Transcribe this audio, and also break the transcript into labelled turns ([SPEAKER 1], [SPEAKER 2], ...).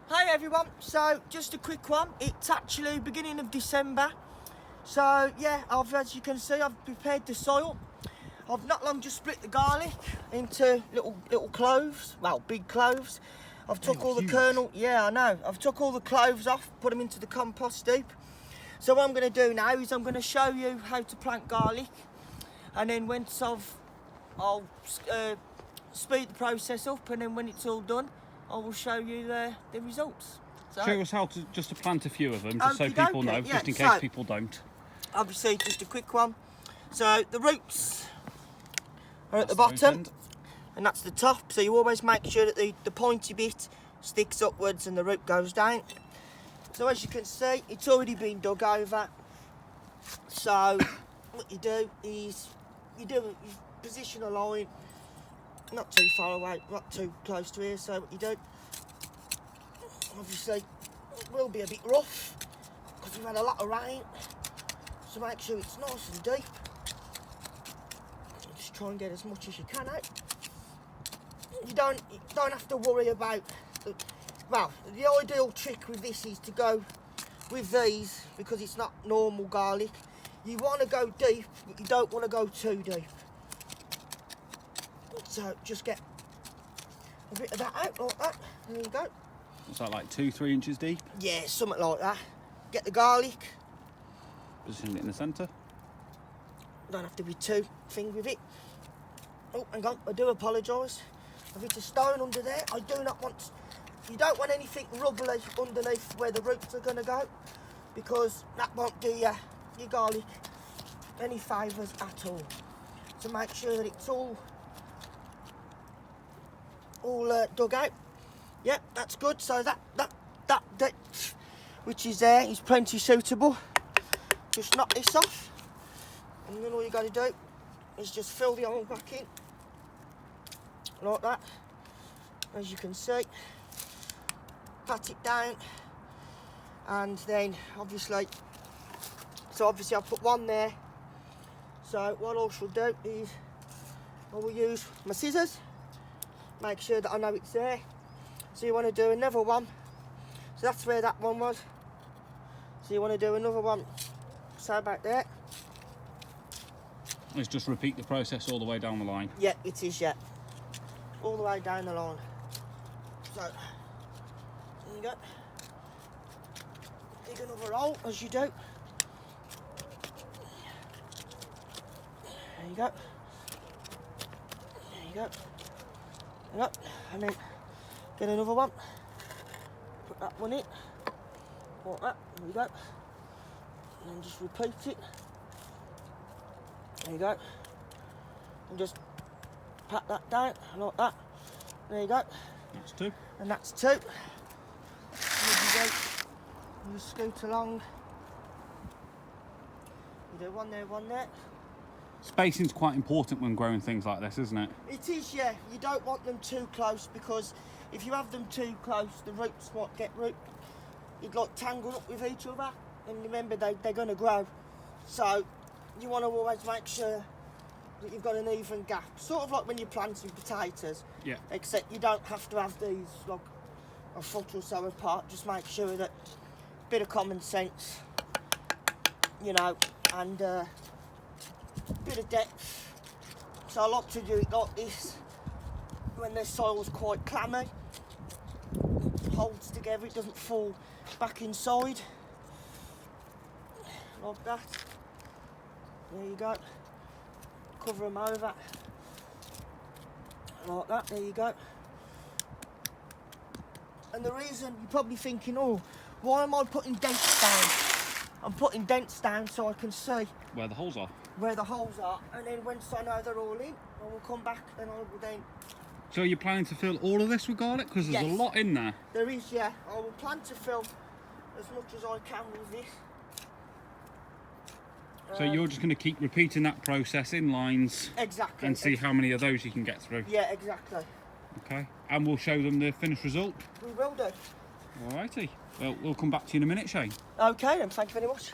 [SPEAKER 1] Hi everyone, so just a quick one. It's actually beginning of December. So yeah, as you can see, I've prepared the soil. I've not long just split the garlic into little cloves, well, big cloves. I've took all the kernel, yeah I know, I've took all the cloves off, put them into the compost heap. So what I'm going to do now is I'm going to show you how to plant garlic, and then once I'll speed the process up, and then when it's all done, I will show you the results. So,
[SPEAKER 2] show us how to plant a few of them, just so people know,
[SPEAKER 1] yeah,
[SPEAKER 2] just in case people don't.
[SPEAKER 1] Obviously, just a quick one. So the roots are at the bottom, and that's the top. So you always make sure that the pointy bit sticks upwards and the root goes down. So as you can see, it's already been dug over. So what you do is you position a line, not too far away, not too close to here. So what you do, obviously, it will be a bit rough because we've had a lot of rain. So make sure it's nice and deep. Just try and get as much as you can out. You don't have to worry about. Well, the ideal trick with this is to go with these, because it's not normal garlic. You want to go deep, but you don't want to go too deep. So just get a bit of that out like that. There you go.
[SPEAKER 2] Is that like 2-3 inches deep?
[SPEAKER 1] Yeah, something like that. Get the garlic.
[SPEAKER 2] Position it in the centre.
[SPEAKER 1] Don't have to be too thing with it. Oh, hang on, I do apologise. I've hit a stone under there. I do not want. You don't want anything rubbly underneath where the roots are going to go, because that won't do your garlic any favours at all. So make sure that it's all dug out. Yep, that's good. So that which is there is plenty suitable. Just knock this off, and then all you got to do is just fill the hole back in like that. As you can see, pat it down, and then obviously I'll put one there. So what I shall do is I will use my scissors, make sure that I know it's there. So you want to do another one. So that's where that one was. So you want to do another one. So about there.
[SPEAKER 2] Let's just repeat the process all the way down the line.
[SPEAKER 1] Yeah, it is, yeah. All the way down the line. So, there you go. Dig another hole, as you do. There you go. There you go. There you go. And then get another one. Put that one in. Like that. There you go. And then just repeat it. There you go. And just pat that down like that. There you go.
[SPEAKER 2] That's two.
[SPEAKER 1] And that's two. And you just scoot along. You do one there, one there.
[SPEAKER 2] Spacing's quite important when growing things like this, isn't it?
[SPEAKER 1] It is, yeah. You don't want them too close, because if you have them too close, the roots might get you'd like tangled up with each other. And remember, they're going to grow. So you want to always make sure that you've got an even gap. Sort of like when you're planting potatoes. Yeah. Except you don't have to have these like a foot or so apart. Just make sure that a bit of common sense, you know, and a bit of depth. So I like to do it like this when the soil's quite clammy. It holds together, it doesn't fall back inside. Like that. There you go. Cover them over. Like that, there you go. And the reason, you're probably thinking, oh, why am I putting dents down? I'm putting dents down so I can see
[SPEAKER 2] where the holes are.
[SPEAKER 1] Where the holes are. And then once I know they're all in, I will come back and I will then...
[SPEAKER 2] So you're planning to fill all of this with garlic? Because there's a lot in there.
[SPEAKER 1] There is, yeah. I will plan to fill as much as I can with this.
[SPEAKER 2] So you're just going to keep repeating that process in lines.
[SPEAKER 1] Exactly.
[SPEAKER 2] And see how many of those you can get through.
[SPEAKER 1] Yeah, exactly.
[SPEAKER 2] Okay. And we'll show them the finished result.
[SPEAKER 1] We will do.
[SPEAKER 2] Alrighty. Well, we'll come back to you in a minute, Shane.
[SPEAKER 1] Okay then, thank you very much.